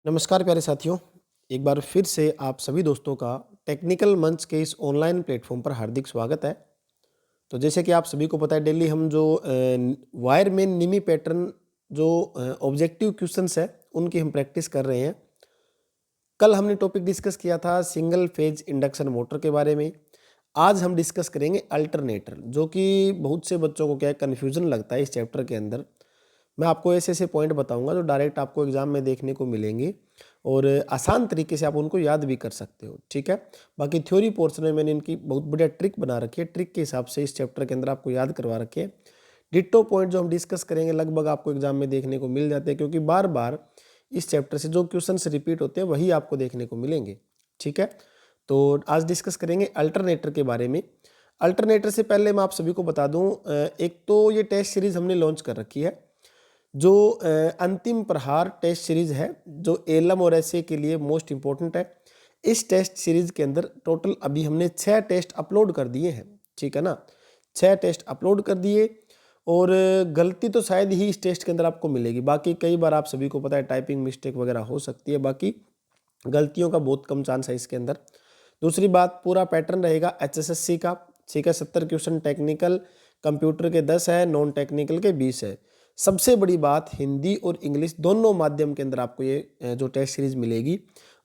नमस्कार प्यारे साथियों, एक बार फिर से आप सभी दोस्तों का टेक्निकल मंच के इस ऑनलाइन प्लेटफॉर्म पर हार्दिक स्वागत है। तो जैसे कि आप सभी को पता है, डेली हम जो वायर में निमी पैटर्न जो ऑब्जेक्टिव क्वेश्चंस है उनकी हम प्रैक्टिस कर रहे हैं। कल हमने टॉपिक डिस्कस किया था सिंगल फेज इंडक्शन मोटर के बारे में। आज हम डिस्कस करेंगे अल्टरनेटर, जो कि बहुत से बच्चों को क्या है कन्फ्यूजन लगता है इस चैप्टर के अंदर। मैं आपको ऐसे ऐसे पॉइंट बताऊंगा जो डायरेक्ट आपको एग्जाम में देखने को मिलेंगे और आसान तरीके से आप उनको याद भी कर सकते हो। ठीक है, बाकी थ्योरी पोर्शन में मैंने इनकी बहुत बढ़िया ट्रिक बना रखी है। ट्रिक के हिसाब से इस चैप्टर के अंदर आपको याद करवा रखे हैं। डिट्टो पॉइंट जो हम डिस्कस करेंगे लगभग आपको एग्जाम में देखने को मिल जाते हैं, क्योंकि बार बार इस चैप्टर से जो क्वेश्चन रिपीट होते हैं वही आपको देखने को मिलेंगे। ठीक है, तो आज डिस्कस करेंगे अल्टरनेटर के बारे में। अल्टरनेटर से पहले मैं आप सभी को बता दूं, एक तो ये टेस्ट सीरीज हमने लॉन्च कर रखी है, जो अंतिम प्रहार टेस्ट सीरीज है, जो एलएम और एसए के लिए मोस्ट इंपॉर्टेंट है। इस टेस्ट सीरीज के अंदर टोटल अभी हमने 6 टेस्ट अपलोड कर दिए हैं। ठीक है ना, 6 टेस्ट अपलोड कर दिए। और गलती तो शायद ही इस टेस्ट के अंदर आपको मिलेगी, बाकी कई बार आप सभी को पता है टाइपिंग मिस्टेक वगैरह हो सकती है, बाकी गलतियों का बहुत कम चांस है इसके अंदर। दूसरी बात, पूरा पैटर्न रहेगा एचएसएससी का। ठीक है, 70 क्वेश्चन टेक्निकल कंप्यूटर के 10 है, नॉन टेक्निकल के 20 है। सबसे बड़ी बात, हिंदी और इंग्लिश दोनों माध्यम के अंदर आपको ये जो टेस्ट सीरीज मिलेगी,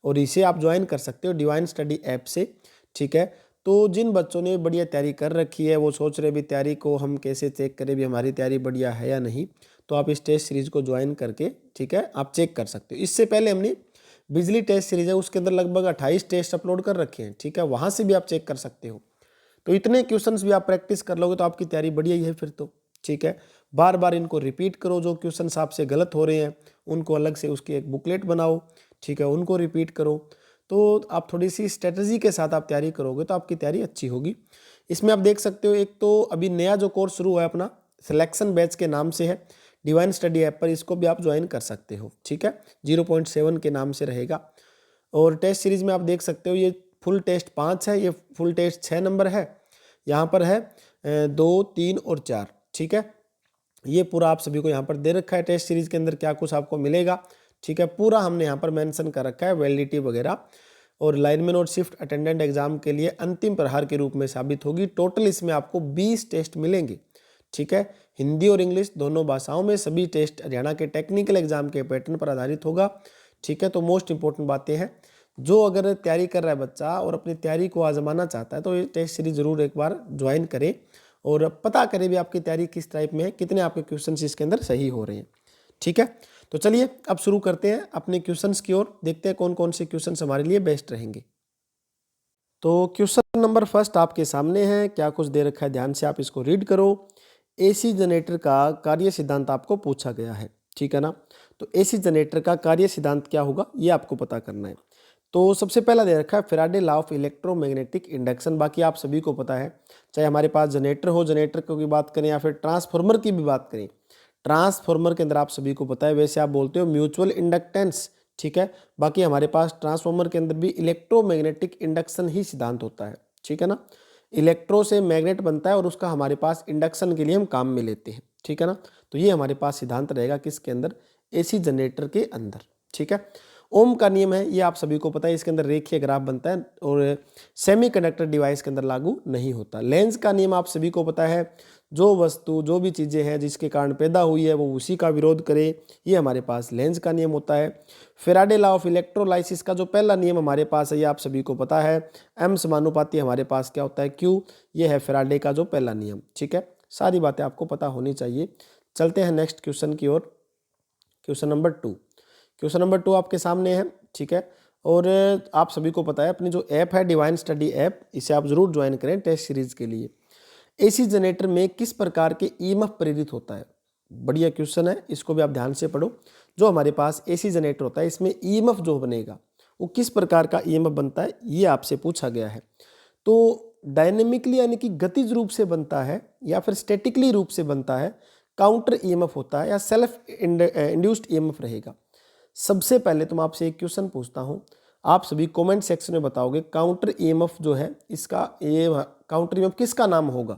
और इसे आप ज्वाइन कर सकते हो डिवाइन स्टडी ऐप से। ठीक है, तो जिन बच्चों ने बढ़िया तैयारी कर रखी है, वो सोच रहे भी तैयारी को हम कैसे चेक करें भी हमारी तैयारी बढ़िया है या नहीं, तो आप इस टेस्ट सीरीज को ज्वाइन करके ठीक है आप चेक कर सकते हो। इससे पहले हमने बिजली टेस्ट सीरीज है, उसके अंदर लगभग 28 टेस्ट अपलोड कर रखे हैं। ठीक है, वहाँ से भी आप चेक कर सकते हो। तो इतने क्वेश्चंस भी आप प्रैक्टिस कर लोगे तो आपकी तैयारी बढ़िया ही है फिर तो। ठीक है, बार बार इनको रिपीट करो। जो क्वेश्चंस आपसे गलत हो रहे हैं उनको अलग से उसकी एक बुकलेट बनाओ। ठीक है, उनको रिपीट करो। तो आप थोड़ी सी स्ट्रेटजी के साथ आप तैयारी करोगे तो आपकी तैयारी अच्छी होगी। इसमें आप देख सकते हो, एक तो अभी नया जो कोर्स शुरू हुआ है अपना, सिलेक्शन बैच के नाम से है, डिवाइन स्टडी ऐप पर, इसको भी आप ज्वाइन कर सकते हो। ठीक है, 0.7 के नाम से रहेगा। और टेस्ट सीरीज में आप देख सकते हो, ये फुल टेस्ट 5 है, ये फुल टेस्ट 6 नंबर है, यहाँ पर है 2, 3 और 4। ठीक है, ये पूरा आप सभी को यहाँ पर दे रखा है टेस्ट सीरीज के अंदर क्या कुछ आपको मिलेगा। ठीक है, पूरा हमने यहाँ पर मेंशन कर रखा है, वैलिडिटी वगैरह। और लाइनमैन और शिफ्ट अटेंडेंट एग्जाम के लिए अंतिम प्रहार के रूप में साबित होगी। टोटल इसमें आपको 20 टेस्ट मिलेंगे। ठीक है, हिंदी और इंग्लिश दोनों भाषाओं में सभी टेस्ट हरियाणा के टेक्निकल एग्जाम के पैटर्न पर आधारित होगा। ठीक है, तो मोस्ट इंपॉर्टेंट बातें हैं, जो अगर तैयारी कर रहा है बच्चा और अपनी तैयारी को आजमाना चाहता है तो ये टेस्ट सीरीज जरूर एक बार ज्वाइन करें और पता करें भी आपकी तैयारी किस टाइप में है, कितने आपके क्वेश्चन इसके अंदर सही हो रहे हैं। ठीक है, तो चलिए अब शुरू करते हैं अपने क्वेश्चंस की ओर, देखते हैं कौन कौन से क्वेश्चंस हमारे लिए बेस्ट रहेंगे। तो क्वेश्चन नंबर फर्स्ट आपके सामने है, क्या कुछ दे रखा है ध्यान से आप इसको रीड करो। एसी जनरेटर का कार्य सिद्धांत आपको पूछा गया है। ठीक है ना, तो एसी जनरेटर का कार्य सिद्धांत क्या होगा ये आपको पता करना है। तो सबसे पहला दे रखा है Faraday law of electromagnetic induction. बाकी आप सभी को पता है, चाहे हमारे पास जनरेटर हो, जनरेटर की बात करें या फिर ट्रांसफार्मर की भी बात करें, ट्रांसफार्मर के अंदर आप सभी को पता है, वैसे आप बोलते हो म्यूचुअल इंडक्टेंस। ठीक है, बाकी हमारे पास ट्रांसफार्मर के अंदर भी इलेक्ट्रोमैग्नेटिक इंडक्शन ही सिद्धांत होता है। ठीक है ना, इलेक्ट्रो से मैग्नेट बनता है और उसका हमारे पास इंडक्शन के लिए हम काम में लेते हैं। ठीक है ना, तो ये हमारे पास सिद्धांत रहेगा किसके अंदर, एसी जनरेटर के अंदर। ठीक है, ओम का नियम है, ये आप सभी को पता है, इसके अंदर रेखीय ग्राफ बनता है और सेमीकंडक्टर डिवाइस के अंदर लागू नहीं होता। लेंस का नियम आप सभी को पता है, जो वस्तु जो भी चीज़ें हैं जिसके कारण पैदा हुई है वो उसी का विरोध करे, ये हमारे पास लेंस का नियम होता है। फैराडे लॉ ऑफ इलेक्ट्रोलाइसिस का जो पहला नियम हमारे पास है, ये आप सभी को पता है, एम समानुपाती हमारे पास क्या होता है, क्यू, ये है फैराडे का जो पहला नियम। ठीक है, सारी बातें आपको पता होनी चाहिए। चलते हैं नेक्स्ट क्वेश्चन की ओर। क्वेश्चन नंबर 2, क्वेश्चन नंबर 2 आपके सामने है। ठीक है, और आप सभी को पता है अपनी जो ऐप है डिवाइन स्टडी ऐप, इसे आप जरूर ज्वाइन करें टेस्ट सीरीज के लिए। एसी जनरेटर में किस प्रकार के ईएमएफ प्रेरित होता है, बढ़िया क्वेश्चन है, इसको भी आप ध्यान से पढ़ो। जो हमारे पास एसी जनरेटर होता है, इसमें ईएमएफ जो बनेगा वो किस प्रकार का ईएमएफ बनता है, ये आपसे पूछा गया है। तो डायनेमिकली यानी कि गतिज रूप से बनता है या फिर स्टैटिकली रूप से बनता है, काउंटर ईएमएफ होता है या सेल्फ इंड्यूस्ड ईएमएफ रहेगा। सबसे पहले तो मैं आपसे एक क्वेश्चन पूछता हूं, आप सभी कमेंट सेक्शन में बताओगे काउंटर ईएमएफ जो है इसका, ये काउंटर ईएमएफ किसका नाम होगा।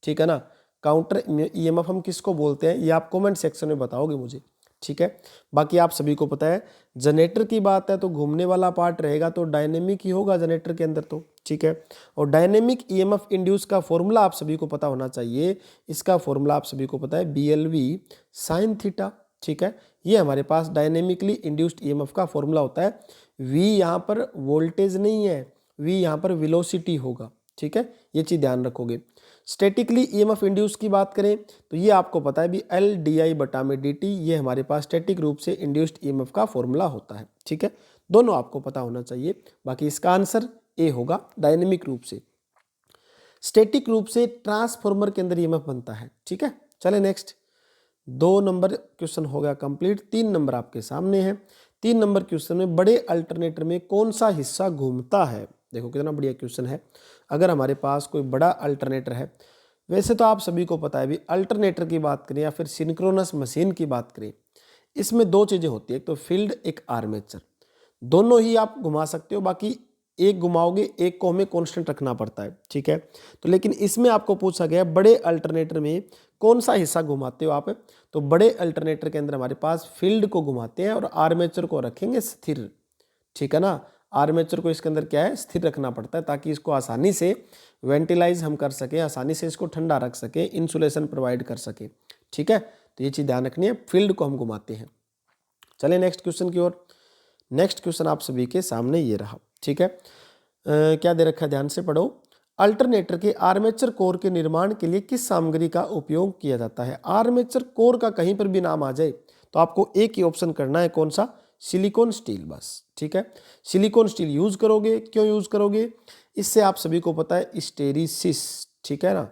ठीक है ना, काउंटर ईएमएफ हम किसको बोलते हैं, ये आप कमेंट सेक्शन में बताओगे मुझे। ठीक है। बाकी आप सभी को पता है जनरेटर की बात है तो घूमने वाला पार्ट रहेगा तो डायनेमिक ही होगा जनरेटर के अंदर तो, ठीक है। और डायनेमिक ईएमएफ इंड्यूस का फॉर्मूला आप सभी को पता होना चाहिए। इसका फॉर्मूला आप सभी को पता है BLV साइन थीटा, ठीक है। ये हमारे पास डायनेमिकली इंड्यूस्ड ईएमएफ का फॉर्मूला होता है। V यहाँ पर वोल्टेज नहीं है, V यहाँ पर वेलोसिटी होगा, ठीक है। ये चीज़ ध्यान रखोगे। स्टैटिकली ईएमएफ इंड्यूस की बात करें तो ये आपको पता है भी LdI/dt, ये हमारे पास स्टैटिक रूप से इंड्यूस्ड ईएमएफ का फॉर्मूला होता है, ठीक है। दोनों आपको पता होना चाहिए। बाकी इसका आंसर ए होगा डायनेमिक रूप से। स्टैटिक रूप से ट्रांसफॉर्मर के अंदर ईएमएफ बनता है, ठीक है। चले नेक्स्ट, 2 नंबर क्वेश्चन हो गया कंप्लीट। 3 नंबर आपके सामने है। 3 नंबर क्वेश्चन में बड़े अल्टरनेटर में कौन सा हिस्सा घूमता है। देखो कितना बढ़िया क्वेश्चन है। अगर हमारे पास कोई बड़ा अल्टरनेटर है, वैसे तो आप सभी को पता है भी अल्टरनेटर की बात करें या फिर सिंक्रोनस मशीन की बात करें, इसमें 2 चीज़ें होती है, एक तो फील्ड एक आर्मेचर। दोनों ही आप घुमा सकते हो, बाकी एक घुमाओगे एक को हमें कांस्टेंट रखना पड़ता है, ठीक है। तो लेकिन इसमें आपको पूछा गया बड़े अल्टरनेटर में कौन सा हिस्सा घुमाते हो आप, तो बड़े अल्टरनेटर के अंदर हमारे पास फील्ड को घुमाते हैं और आर्मेचर को रखेंगे स्थिर, ठीक है ना। आर्मेचर को इसके अंदर क्या है, स्थिर रखना पड़ता है ताकि इसको आसानी से वेंटिलाइज हम कर सकें, आसानी से इसको ठंडा रख सकें, इंसुलेशन प्रोवाइड कर सके, ठीक है। तो ये चीज़ ध्यान रखनी है, फील्ड को हम घुमाते हैं। चलिए नेक्स्ट क्वेश्चन की ओर। नेक्स्ट क्वेश्चन आप सभी के सामने ये रहा, ठीक है। क्या दे रखा है, ध्यान से पढ़ो। अल्टरनेटर के आर्मेचर कोर के निर्माण के लिए किस सामग्री का उपयोग किया जाता है। आर्मेचर कोर का कहीं पर भी नाम आ जाए तो आपको एक ही ऑप्शन करना है, कौन सा, सिलिकॉन स्टील, बस, ठीक है। सिलिकॉन स्टील यूज करोगे, क्यों यूज करोगे, इससे आप सभी को पता है स्टेरिसिस, ठीक है ना,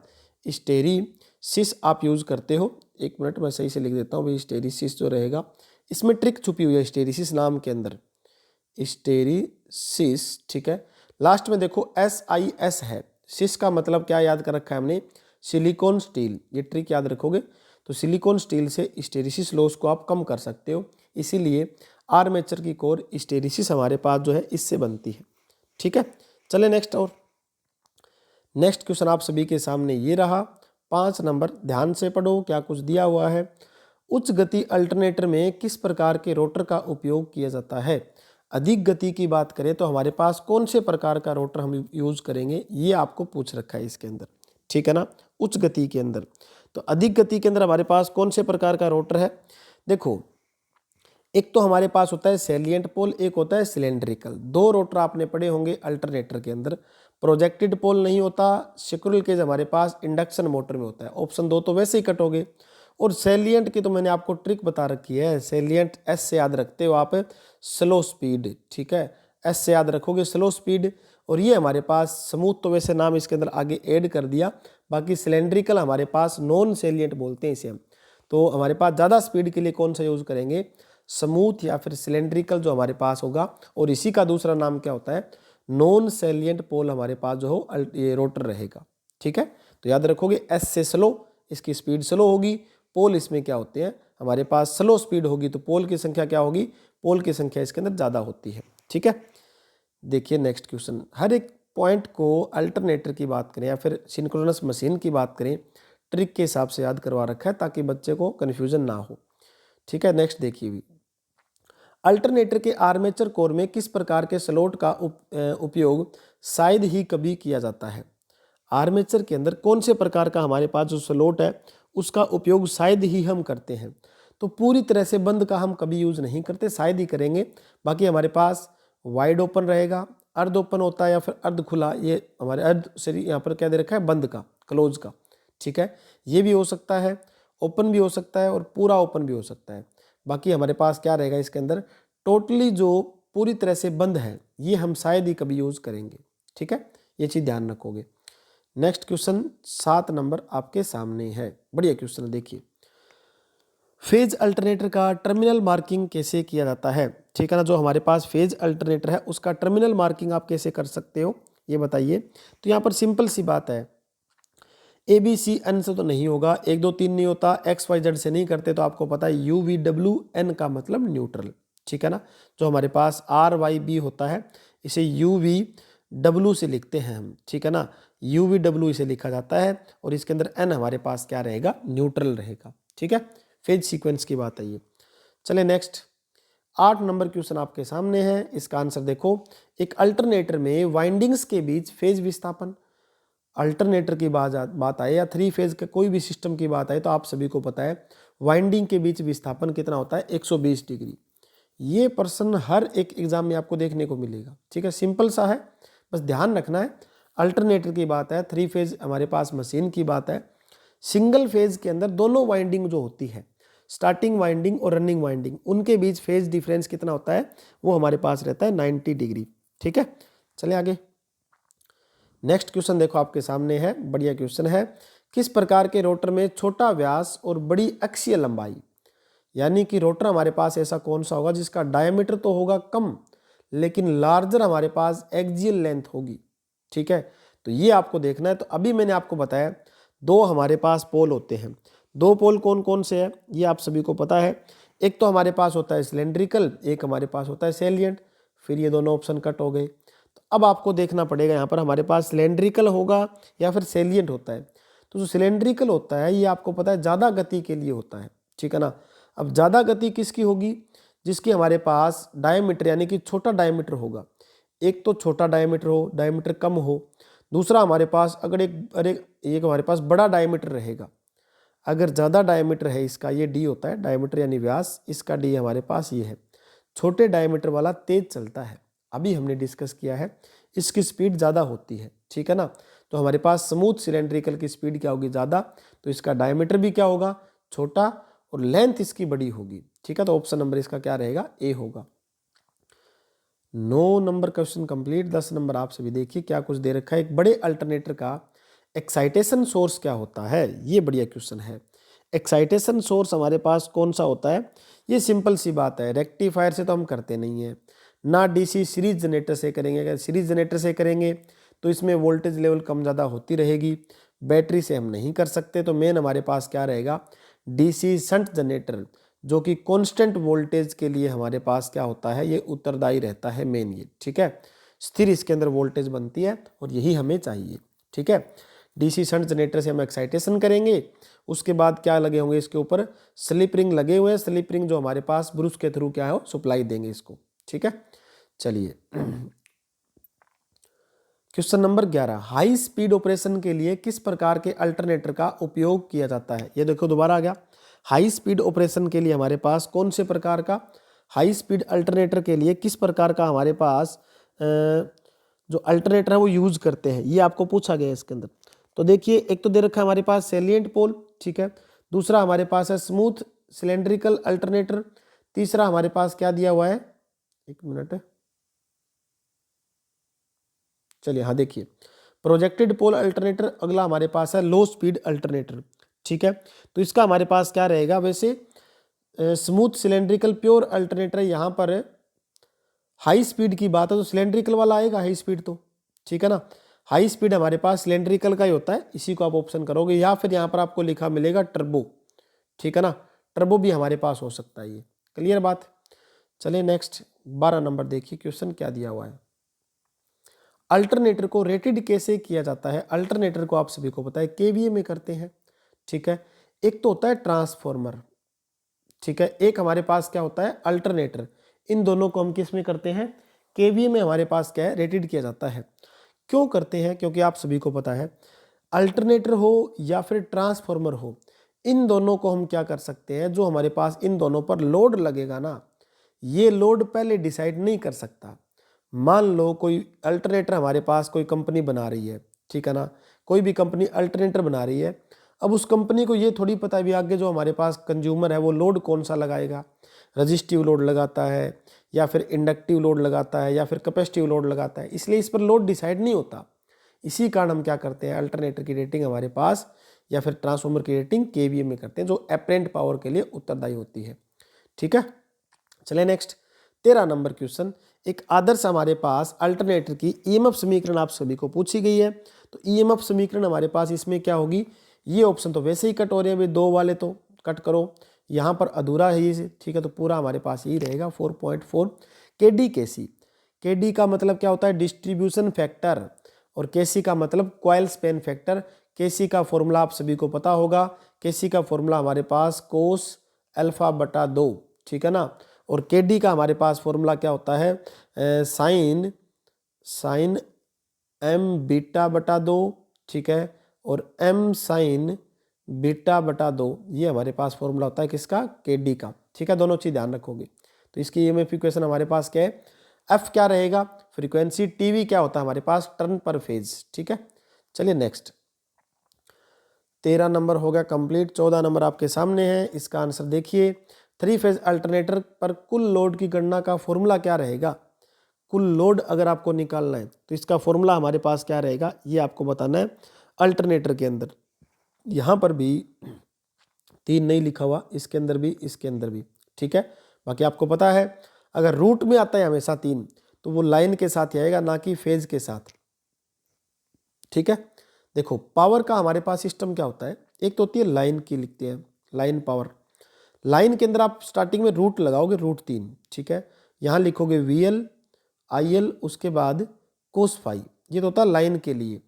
स्टेरिसिस आप यूज करते हो। एक मिनट मैं सही से लिख देता हूँ भाई, स्टेरिसिस जो रहेगा इसमें ट्रिक छुपी हुई है स्टेरिसिस नाम के अंदर, स्टेरिसिस, ठीक है। लास्ट में देखो SIS है, सिस का मतलब क्या याद कर रखा है हमने, सिलिकॉन स्टील, ये ट्रिक याद रखोगे तो सिलिकॉन स्टील से स्टेरिसिस लॉस को आप कम कर सकते हो। इसीलिए आर्मेचर की कोर स्टेरिसिस हमारे पास जो है इससे बनती है, ठीक है। चले नेक्स्ट। और नेक्स्ट क्वेश्चन आप सभी के सामने ये रहा, 5 नंबर, ध्यान से पढ़ो क्या कुछ दिया हुआ है। उच्च गति अल्टरनेटर में किस प्रकार के रोटर का उपयोग किया जाता है। अधिक गति की बात करें तो हमारे पास कौन से प्रकार का रोटर हम यूज करेंगे, ये आपको पूछ रखा है इसके अंदर, ठीक है ना। उच्च गति के अंदर, तो अधिक गति के अंदर हमारे पास कौन से प्रकार का रोटर है। देखो एक तो हमारे पास होता है सैलिएंट पोल, एक होता है सिलेंड्रिकल। 2 रोटर आपने पढ़े होंगे अल्टरनेटर के अंदर। प्रोजेक्टेड पोल नहीं होता, स्क्विरल केज हमारे पास इंडक्शन मोटर में होता है। ऑप्शन 2 तो वैसे ही कट हो गए। और सैलिएंट की तो मैंने आपको ट्रिक बता रखी है, सैलिएंट S से याद रखते हो आप, स्लो स्पीड, ठीक है, S से याद रखोगे स्लो स्पीड। और ये हमारे पास स्मूथ, तो वैसे नाम इसके अंदर आगे ऐड कर दिया। बाकी सिलेंड्रिकल हमारे पास नॉन सैलिएंट बोलते हैं इसे हम। तो हमारे पास ज़्यादा स्पीड के लिए कौन सा यूज़ करेंगे, स्मूथ या फिर सिलेंड्रिकल जो हमारे पास होगा। और इसी का दूसरा नाम क्या होता है, नॉन सैलिएंट पोल हमारे पास जो हो ये रोटर रहेगा, ठीक है। तो याद रखोगे S से स्लो, इसकी स्पीड स्लो होगी। पोल इसमें क्या होते हैं हमारे पास, स्लो स्पीड होगी तो पोल की संख्या क्या होगी, पोल की संख्या इसके अंदर ज़्यादा होती है, ठीक है। देखिए नेक्स्ट क्वेश्चन, हर एक पॉइंट को अल्टरनेटर की बात करें या फिर सिंक्रोनस मशीन की बात करें, ट्रिक के हिसाब से याद करवा रखा है ताकि बच्चे को कन्फ्यूजन ना हो, ठीक है। नेक्स्ट देखिए भी, अल्टरनेटर के आर्मेचर कोर में किस प्रकार के स्लॉट का उपयोग शायद ही कभी किया जाता है। आर्मेचर के अंदर कौन से प्रकार का हमारे पास जो स्लॉट है उसका उपयोग शायद ही हम करते हैं। तो पूरी तरह से बंद का हम कभी यूज़ नहीं करते, शायद ही करेंगे। बाकी हमारे पास वाइड ओपन रहेगा, अर्ध ओपन होता है या फिर अर्ध खुला, ये हमारे अर्ध शरीर यहाँ पर क्या दे रखा है, बंद का, क्लोज का, ठीक है। ये भी हो सकता है, ओपन भी हो सकता है और पूरा ओपन भी हो सकता है। बाकी हमारे पास क्या रहेगा इसके अंदर, टोटली जो पूरी तरह से बंद है ये हम शायद ही कभी यूज़ करेंगे, ठीक है। ये चीज़ ध्यान रखोगे। नेक्स्ट क्वेश्चन 7 नंबर आपके सामने है, बढ़िया क्वेश्चन है, देखिए। फेज अल्टरनेटर का टर्मिनल मार्किंग कैसे किया जाता है, ठीक है ना। जो हमारे पास फेज अल्टरनेटर है उसका टर्मिनल मार्किंग आप कैसे कर सकते हो ये बताइए। तो यहाँ पर सिंपल सी बात है, ABCN से तो नहीं होगा, 1 2 3 नहीं होता, XYZ से नहीं करते, तो आपको पता है UVWN का मतलब न्यूट्रल, ठीक है ना। जो हमारे पास RYB होता है इसे UVW से लिखते हैं हम, ठीक है ना, UVW इसे लिखा जाता है। और इसके अंदर N हमारे पास क्या रहेगा, न्यूट्रल रहेगा, ठीक है। फेज सीक्वेंस की बात है ये। चले नेक्स्ट, 8 नंबर क्वेश्चन आपके सामने है। इसका आंसर देखो, एक अल्टरनेटर में वाइंडिंग्स के बीच फेज विस्थापन, अल्टरनेटर की बात आए या 3 फेज के कोई भी सिस्टम की बात आए तो आप सभी को पता है वाइंडिंग के बीच विस्थापन कितना होता है, 120 डिग्री। ये प्रश्न हर एक एग्जाम में आपको देखने को मिलेगा, ठीक है, सिंपल सा है, बस ध्यान रखना है। अल्टरनेटर की बात है, 3 फेज हमारे पास मशीन की बात है, सिंगल फेज के अंदर दोनों वाइंडिंग जो होती है, स्टार्टिंग वाइंडिंग और रनिंग वाइंडिंग, उनके बीच फेज डिफरेंस कितना होता है, वो हमारे पास रहता है 90 डिग्री, ठीक है। चलिए आगे, नेक्स्ट क्वेश्चन देखो आपके सामने है, बढ़िया क्वेश्चन है। किस प्रकार के रोटर में छोटा व्यास और बड़ी अक्षीय लंबाई, यानी कि रोटर हमारे पास ऐसा कौन सा होगा जिसका डायमीटर तो होगा कम लेकिन लार्जर हमारे पास एक्सियल लेंथ होगी, ठीक है। तो ये आपको देखना है। तो अभी मैंने आपको बताया 2 हमारे पास पोल होते हैं, 2 पोल कौन कौन से हैं ये आप सभी को पता है। एक तो हमारे पास होता है सिलेंड्रिकल, एक हमारे पास होता है सैलिएंट, फिर ये दोनों ऑप्शन कट हो गए। तो अब आपको देखना पड़ेगा यहाँ पर हमारे पास सिलेंड्रिकल होगा या फिर सैलिएंट होता है। तो जो सिलेंड्रिकल होता है ये आपको पता है ज़्यादा गति के लिए होता है, ठीक है ना। अब ज़्यादा गति किसकी होगी, जिसकी हमारे पास डायमीटर यानी कि छोटा डायमीटर होगा। एक तो छोटा डायमीटर हो, डायमीटर कम हो, दूसरा हमारे पास अगर एक हमारे पास बड़ा डायमीटर रहेगा। अगर ज़्यादा डायमीटर है इसका, ये डी होता है डायमीटर यानी व्यास, इसका डी हमारे पास ये है। छोटे डायमीटर वाला तेज चलता है, अभी हमने डिस्कस किया है, इसकी स्पीड ज़्यादा होती है, ठीक है ना। तो हमारे पास स्मूथ सिलेंड्रिकल की स्पीड क्या होगी, ज़्यादा, तो इसका डायमीटर भी क्या होगा, छोटा, और लेंथ इसकी बड़ी होगी, ठीक है। तो ऑप्शन नंबर इसका क्या रहेगा, ए होगा। 9 नंबर क्वेश्चन कंप्लीट। 10 नंबर आप सभी देखिए क्या कुछ दे रखा है। एक बड़े अल्टरनेटर का एक्साइटेशन सोर्स क्या होता है, ये बढ़िया क्वेश्चन है। एक्साइटेशन सोर्स हमारे पास कौन सा होता है, ये सिंपल सी बात है, रेक्टिफायर से तो हम करते नहीं है, ना डीसी सीरीज जनरेटर से करेंगे। अगर सीरीज जनरेटर से करेंगे तो इसमें वोल्टेज लेवल कम ज़्यादा होती रहेगी, बैटरी से हम नहीं कर सकते। तो मेन हमारे पास क्या रहेगा, डीसी शंट जनरेटर, जो कि कांस्टेंट वोल्टेज के लिए हमारे पास क्या होता है, ये उत्तरदायी रहता है मेन, ये ठीक है। स्थिर इसके अंदर वोल्टेज बनती है और यही हमें चाहिए, ठीक है। डीसी शंट जनरेटर से हम एक्साइटेशन करेंगे, उसके बाद क्या लगे होंगे इसके ऊपर, स्लिप रिंग लगे हुए हैं, स्लिप रिंग जो हमारे पास ब्रूस के थ्रू क्या हो सप्लाई देंगे इसको, ठीक है। चलिए question number 11, high speed operation के लिए किस प्रकार के अल्टरनेटर का उपयोग किया जाता है। ये देखो दोबारा आ गया, हाई स्पीड ऑपरेशन के लिए हमारे पास कौन से प्रकार का, हाई स्पीड अल्टरनेटर के लिए किस प्रकार का हमारे पास जो अल्टरनेटर है वो यूज करते हैं, ये आपको पूछा गया है इसके अंदर। तो देखिए, एक तो दे रखा है हमारे पास सैलिएंट पोल, ठीक है, दूसरा हमारे पास है स्मूथ सिलेंड्रिकल अल्टरनेटर, तीसरा हमारे पास क्या दिया हुआ है, एक मिनट, चलिए हाँ देखिए, प्रोजेक्टेड पोल अल्टरनेटर, अगला हमारे पास है लो स्पीड अल्टरनेटर, ठीक है। तो इसका हमारे पास क्या रहेगा, वैसे स्मूथ सिलेंड्रिकल प्योर अल्टरनेटर, यहाँ पर हाई स्पीड की बात है तो सिलेंड्रिकल वाला आएगा हाई स्पीड, तो ठीक है ना। हाई स्पीड हमारे पास सिलेंड्रिकल का ही होता है, इसी को आप ऑप्शन करोगे, या फिर यहाँ पर आपको लिखा मिलेगा टर्बो, ठीक है ना, टर्बो भी हमारे पास हो सकता है, ये क्लियर बात। चलिए नेक्स्ट 12 नंबर देखिए क्वेश्चन क्या दिया हुआ है। अल्टरनेटर को रेटेड कैसे किया जाता है, अल्टरनेटर को आप सभी को पता है केवीए में करते हैं, ठीक है। एक तो होता है ट्रांसफॉर्मर, ठीक है, एक हमारे पास क्या होता है अल्टरनेटर, इन दोनों को हम किस में करते हैं, केवीए में हमारे पास क्या है रेटेड किया जाता है। क्यों करते हैं, क्योंकि आप सभी को पता है अल्टरनेटर हो या फिर ट्रांसफॉर्मर हो, इन दोनों को हम क्या कर सकते हैं, जो हमारे पास इन दोनों पर लोड लगेगा ना, ये लोड पहले डिसाइड नहीं कर सकता। मान लो कोई अल्टरनेटर हमारे पास कोई कंपनी बना रही है, ठीक है ना, कोई भी कंपनी अल्टरनेटर बना रही है, अब उस कंपनी को ये थोड़ी पता है भी आगे जो हमारे पास कंज्यूमर है वो लोड कौन सा लगाएगा, रजिस्टिव लोड लगाता है या फिर इंडक्टिव लोड लगाता है या फिर कैपेसिटिव लोड लगाता है, इसलिए इस पर लोड डिसाइड नहीं होता। इसी कारण हम क्या करते हैं, अल्टरनेटर की रेटिंग हमारे पास या फिए ट्रांसफॉर्मर की रेटिंग केवीए में करते हैं, जो एपरेंट पावर के लिए उत्तरदायी होती है, ठीक है। चले नेक्स्ट 13 नंबर क्वेश्चन, एक आदर्श हमारे पास अल्टरनेटर की ईएमएफ समीकरण आप सभी को पूछी गई है। तो ईएमएफ समीकरण हमारे पास इसमें क्या होगी, ये ऑप्शन तो वैसे ही कट हो रहे हैं, 2 वाले तो कट करो, यहाँ पर अधूरा है ये, ठीक है, तो पूरा हमारे पास यही रहेगा 4.4 केडी केसी। केडी का मतलब क्या होता है, डिस्ट्रीब्यूशन फैक्टर, और केसी का मतलब कॉइल स्पैन फैक्टर। केसी का फॉर्मूला आप सभी को पता होगा, केसी का फॉर्मूला हमारे पास कोस अल्फा बटा 2, ठीक है ना। और के डी का हमारे पास फॉर्मूला क्या होता है, साइन एम बीटा बटा 2, ठीक है, और एम साइन बीटा बटा 2, ये हमारे पास फॉर्मूला होता है किसका, के डी का, ठीक है। दोनों चीज़ ध्यान रखोगे। तो इसकी ईएमएफ इक्वेशन हमारे पास क्या है, एफ क्या रहेगा फ्रीक्वेंसी, टीवी क्या होता है हमारे पास टर्न पर फेज, ठीक है। चलिए नेक्स्ट, 13 नंबर हो गया कंप्लीट। 14 नंबर आपके सामने है, इसका आंसर देखिए। 3 फेज अल्टरनेटर पर कुल लोड की गणना का फॉर्मूला क्या रहेगा। कुल लोड अगर आपको निकालना है तो इसका फॉर्मूला हमारे पास क्या रहेगा, ये आपको बताना है। अल्टरनेटर के अंदर यहाँ पर भी 3 नहीं लिखा हुआ, इसके अंदर भी, इसके अंदर भी, ठीक है। बाकी आपको पता है अगर रूट में आता है हमेशा 3 तो वो लाइन के साथ ही आएगा, ना कि फेज के साथ, ठीक है। देखो पावर का हमारे पास सिस्टम क्या होता है, एक तो होती है लाइन की, लिखते हैं लाइन पावर। लाइन के अंदर आप स्टार्टिंग में रूट लगाओगे, रूट 3, ठीक है। यहाँ लिखोगे VL IL, उसके बाद कोस फाई, ये तो होता है लाइन के लिए।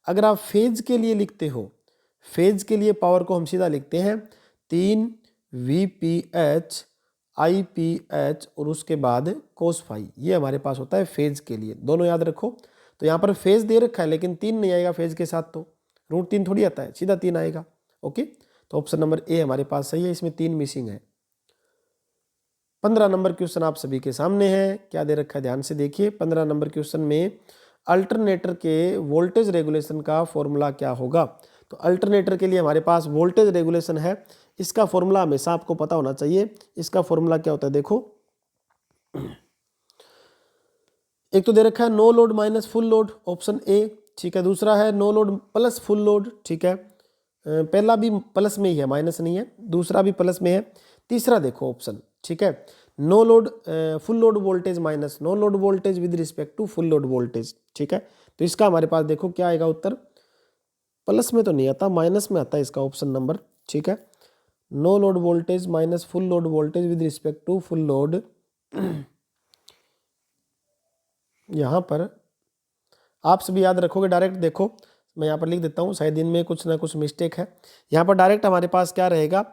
अगर आप फेज के लिए लिखते हो, फेज के लिए पावर को हम सीधा लिखते हैं 3 VPH IPH और उसके बाद कोस फाई, ये हमारे पास होता है फेज के लिए। दोनों याद रखो। तो यहाँ पर फेज दे रखा है लेकिन 3 नहीं आएगा फेज के साथ, तो रूट 3 थोड़ी आता है, सीधा 3 आएगा। ओके, तो ऑप्शन नंबर ए हमारे पास सही है, इसमें 3 मिसिंग है। 15 नंबर क्वेश्चन आप सभी के सामने है, क्या दे रखा है ध्यान से देखिए। 15 नंबर क्वेश्चन में अल्टरनेटर के वोल्टेज रेगुलेशन का फॉर्मूला क्या होगा। तो अल्टरनेटर के लिए हमारे पास वोल्टेज रेगुलेशन है, इसका फॉर्मूला हमेशा आपको पता होना चाहिए। इसका फॉर्मूला क्या होता है देखो, एक तो दे रखा है no load minus full load, option A, ठीक है। दूसरा है no load plus full load, ठीक है। पहला भी प्लस में ही है, माइनस नहीं है, दूसरा भी प्लस में है। तीसरा देखो ऑप्शन, ठीक है, no load full load voltage minus no load voltage with respect to full load voltage, ठीक है। तो इसका हमारे पास देखो क्या आएगा उत्तर, प्लस में तो नहीं आता, माइनस में आता है इसका ऑप्शन नंबर, ठीक है। No load voltage minus full load voltage with respect to full load. यहाँ पर आप सभी याद रखोगे, डायरेक्ट देखो मैं यहाँ पर लिख देता हूँ, शायद इनमें कुछ ना कुछ मिस्टेक है। यहाँ पर डायरेक्ट हमारे पास क्या रहेगा,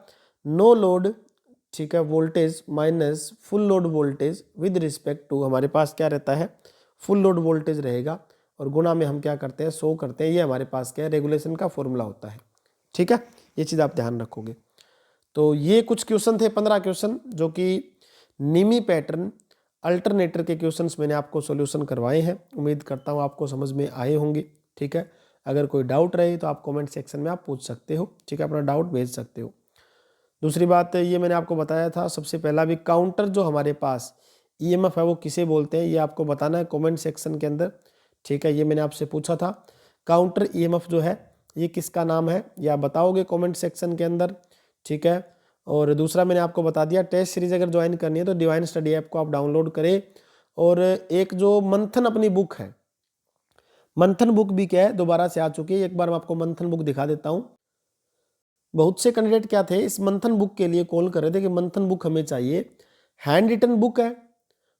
नो लोड, ठीक है, voltage minus full load voltage with respect to, हमारे पास क्या रहता है, फुल लोड वोल्टेज रहेगा, और गुणा में हम क्या करते हैं, 100 करते हैं। ये हमारे पास क्या है, रेगुलेशन का फॉर्मूला होता है, ठीक है। ये चीज़ आप ध्यान रखोगे। तो ये कुछ क्वेश्चन थे, 15 क्वेश्चन, जो कि निमी पैटर्न अल्टरनेटर के क्वेश्चंस मैंने आपको सॉल्यूशन करवाए हैं। उम्मीद करता हूँ आपको समझ में आए होंगे, ठीक है। अगर कोई डाउट रहे तो आप कमेंट सेक्शन में आप पूछ सकते हो, ठीक है, अपना डाउट भेज सकते हो। दूसरी बात ये मैंने आपको बताया था, सबसे पहला भी काउंटर जो हमारे पास ईएमएफ है वो किसे बोलते हैं, ये आपको बताना है कमेंट सेक्शन के अंदर, ठीक है। ये मैंने आपसे पूछा था, काउंटर ईएमएफ जो है ये किसका नाम है, ये आप बताओगे कमेंट सेक्शन के अंदर, ठीक है। और दूसरा मैंने आपको बता दिया, टेस्ट सीरीज अगर ज्वाइन करनी है तो डिवाइन स्टडी ऐप को आप डाउनलोड करें। और एक जो मंथन अपनी बुक है, मंथन बुक भी क्या है दोबारा से आ चुकी है, एक बार मैं आपको मंथन बुक दिखा देता हूँ। बहुत से कैंडिडेट क्या थे इस मंथन बुक के लिए कॉल कर रहे थे कि मंथन बुक हमें चाहिए, हैंड रिटन बुक है,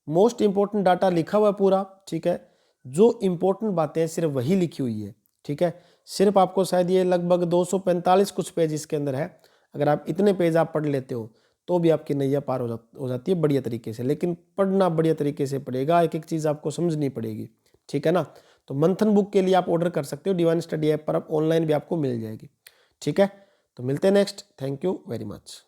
मोस्ट इंपॉर्टेंट डाटा लिखा हुआ है पूरा, ठीक है। जो इंपॉर्टेंट बातें हैं सिर्फ वही लिखी हुई है, ठीक है। सिर्फ आपको शायद ये लगभग 245 कुछ पेज इसके अंदर है। अगर आप इतने पेज आप पढ़ लेते हो तो भी आपकी नैया पार हो जाती है बढ़िया तरीके से, लेकिन पढ़ना बढ़िया तरीके से पड़ेगा, एक एक चीज़ आपको समझनी पड़ेगी, ठीक है ना। तो मंथन बुक के लिए आप ऑर्डर कर सकते हो, डिवाइन स्टडी ऐप पर आप ऑनलाइन भी आपको मिल जाएगी, ठीक है। तो मिलते हैं next, thank you very much.